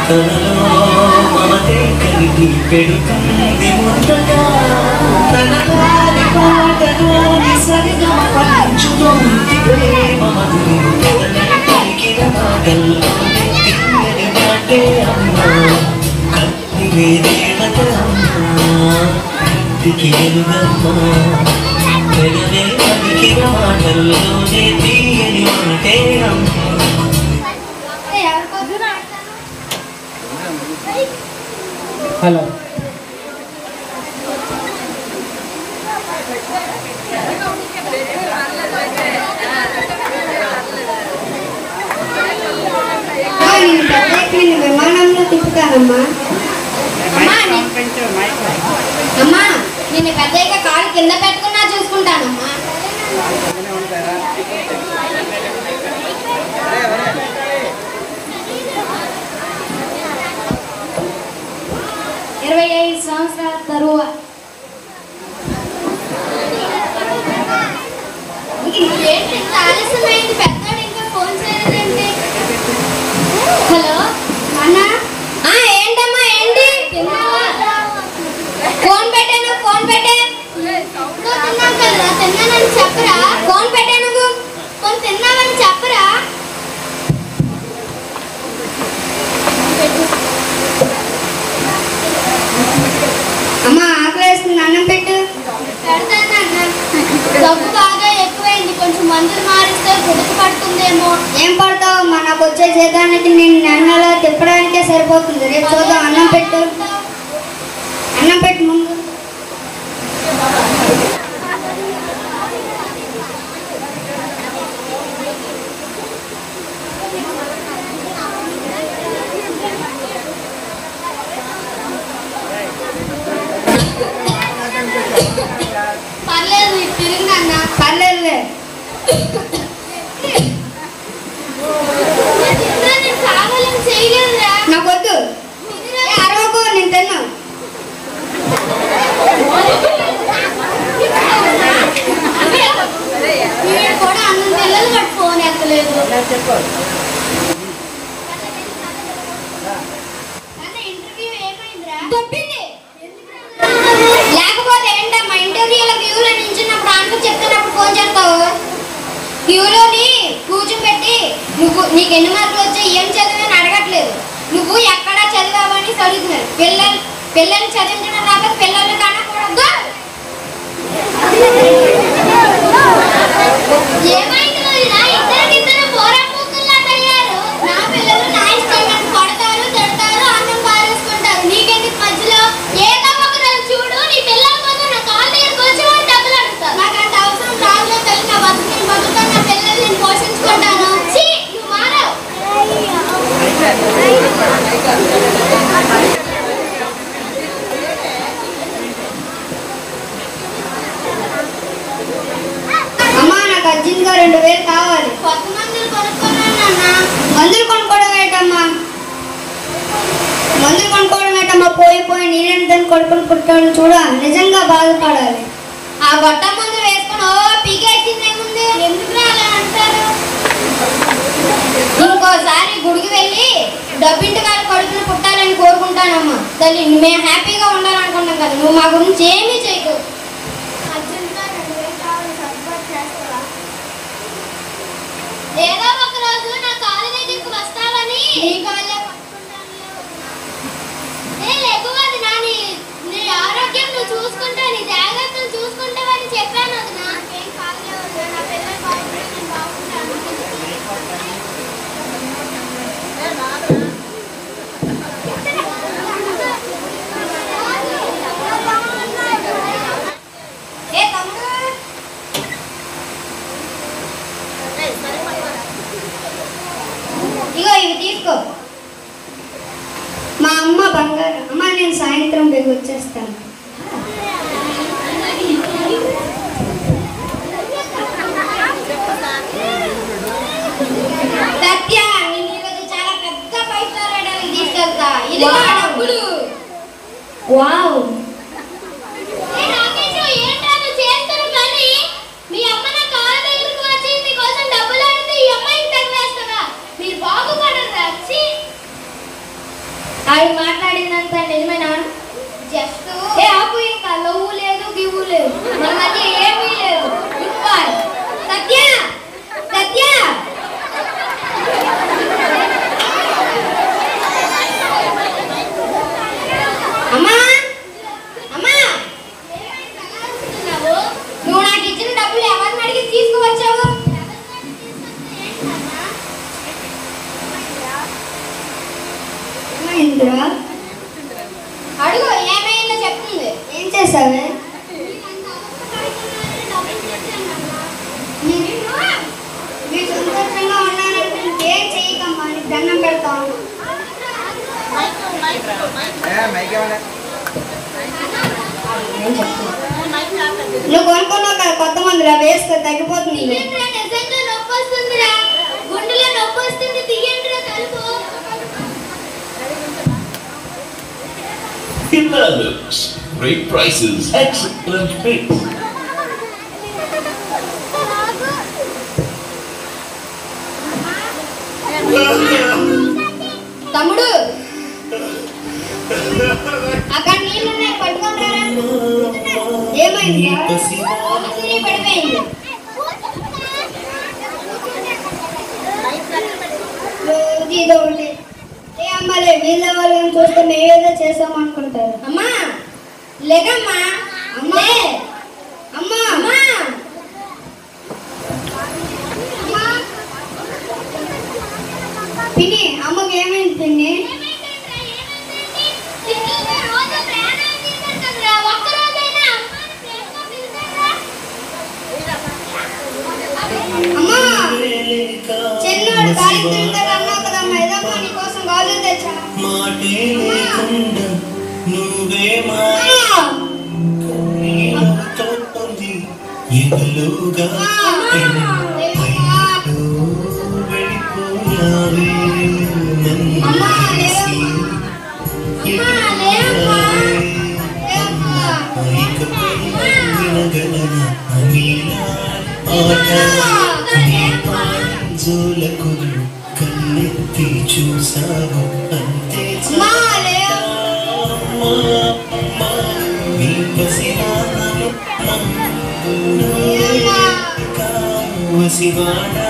తనలో మమతే కలిపి పెడుతుంది ముందగా తనలారి పాటలోని సరిగా పంచుతోంది ప్రేమ మధురు పలికిన మాటల్లో తిన్నని మాటే అమ్మా కత్తివే దేవత అమ్మా ఇంటికి వెలుగమ్మా పెదవే పలికిన మాటల్లోనే తీయని మాటే అమ్మా. హలో విమానంలో తిప్పుతానమ్మా. అమ్మా నేను పెద్దగా కాలు కింద పెట్టుకున్నా చూసుకుంటానమ్మా. 25 సంవత్సరాల తరువాత ఆలస్యమైంది. పెద్దవాడు ఇంకా ఫోన్ చేయలేదండి. హలో అన్న. ఏంటమ్మా ఏంటి? ఫోన్ పెట్టాను. ఫోన్ పెట్టే తిన్నావు కదా. తిన్నానని చెప్పరా? ఫోన్ పెట్టా నువ్వు ఫోన్ తిన్నావని చెప్పరా? అమ్మ ఆకలేస్తుంది, అన్నం పెట్టు. దగ్గు బాగా ఎక్కువైంది, కొంచెం మందులు మారిస్తే గుడికి పడుతుందేమో. ఏం పడతావు అమ్మా, నాకు వచ్చే జీతానికి నేను నెలలో తిప్పడానికే సరిపోతుంది. రేపు చూద్దాం. అన్నం పెట్టు. అన్నం పెట్టు ముందు. పర్లేదు తిరిగినా అన్న. పర్లేదులే. కావాలని చేయలేదురా. నాకు వద్దు. అరవకు, నేను తిన్నా. కూడా అన్నం తెల్లలు బట్ ఫోన్ ఎక్కలేదు. ఇంటర్వ్యూ ఏమైందిరా? దొబ్బింది. లేకపోతే ఏంటమ్మా, ఇంటర్వ్యూలో క్యూలో నించున్నప్పుడు ఆన్సర్ చెప్తున్నప్పుడు ఫోన్ చేస్తావు. క్యూలోని కూర్చోబెట్టి నువ్వు నీకు ఎన్ని మార్కులు వచ్చాయి, ఏం చదివాని అడగట్లేదు. నువ్వు ఎక్కడ చదివావని అడుగుతున్నారు. పిల్లలు చదివించడం రాక పిల్లల్ని కానకూడదు. ఏమైంది? ఇద్దరు పోరాటంలా తయ్యారు. నా పిల్లలు నా ఇష్టం కొడతారు, తిడతారు, అన్నం పారేసుకుంటారు. నీకెందుకు మధ్యలో? ఏదో ఒక రోజు చూడు, నీ పిల్లల కోసం నా కాళ్ళ దగ్గరకు వచ్చి వాళ్ళు డబ్బులు అడుగుతారు. నాకు అంత అవసరం రాదులో తల్లి. నా బతుకుతాను, నా పిల్లల్ని నేను పోషించుకుంటాను. నువ్వు మారావు. అమ్మా నాకు అర్జెంట్గా 2000 కావాలి. కొత్త మందులు కొనుక్కున్నాను నాన్న. మందులు కొనుక్కోవడం ఏంటమ్మా? మందులు కొనుక్కోవడం ఏంటమ్మా? పోయి నీళ్ళని కొడుకుని పుట్టాడు చూడ, నిజంగా బాధపడాలి. ఆ గొట్ట మందులు వేసుకొని పీకేసిందేముంది? ఎందుకు అలా అంటారు? ఇంకోసారి గుడికి వెళ్ళి డబ్బింటి గారి కొడుకుని పుట్టాలని కోరుకుంటానమ్మా. తల్లి మేము హ్యాపీగా ఉండాలనుకుంటాం కదా, నువ్వు మా గురించి ఏమీ చేయకు. ఏదో ఒక రోజు నా కాళ్ళ దగ్గరికి వస్తావని నీ కాళ్ళే పట్టుకుంటాను. లేకపోతే నీ ఆరోగ్యం నువ్వు చూసుకుంటా, నీ జాగ్రత్తలు చూసుకుంటావని చెప్పాను. అది నాకేం కాలేదు. నా పిల్లలు బాగుంటే నేను బాగుంటాను. ఏ తమ్ముడు, ఇగో ఇవి తీసుకో. మా అమ్మ బంగారం. అమ్మ నేను సాయంత్రం బెగు వచ్చేస్తాను. సత్య, నేను ఈరోజు చాలా పెద్ద పైసా రేడానికి తీసుకెళ్తా. ఇది డబ్బులు. వావ్. మీ అమ్మ నా కాళ్ళ దగ్గరకు వచ్చి మీకోసం డబ్బులు అడిగితే ఈ అమ్మాయికి తగ్గవేస్తారా? మీరు బాగుపడరా? ఆడు మాట్లాడిందంత నిజమేనా? జస్ట్ ఏ ఆపు, ఇంకా లవ్వు లేదు గివ్వు లేదు, మన మధ్య ఏమీ లేదు. Good bye. సత్య సత్య అమ్మా అమ్మా, నువ్వు నాకు ఇచ్చిన డబ్బులు ఎవరిని అడిగి తీసుకువచ్చావు? అడుగు, ఏమైందో చెప్తుంది. ఏం చేసావే? మీ సంతోషంగా ఉన్నానంటే ఏం చెయ్యకమ్మా, నీకు దండం పెడతాం. నువ్వు కొనుక్కున్నావు కదా కొత్త మందురా, వేసుకో తగ్గిపోతుంది. నిజంగా నొప్పి వస్తుందిరా, గుండెలో నొప్పి వస్తుంది, తీయండిరా తలుపు. Hilux, great prices, excellent fits. తమ్ముడు, అక్కడ నీళ్ళున్నాయి, పట్టుకుంటారా? ఏమైంది? పడిపోయింది. ఇదొకటి. ఏ అమ్మాలే, వీళ్ళ వాళ్ళని చూస్తే మేమేదో చేసామనుకుంటారు. అమ్మా లేకమ్మా, అమ్మా అమ్మా అమ్మా పిన్ని, అమ్మకి ఏమైంది పిన్ని? అమ్మా చిన్నోడు గాలి తింటాడు అన్నావు కదమ్మా, ఏదమ్మా నీ కోసం గాజులు తెచ్చా. కన్నెత్తి చూసావు అంతే శివాడా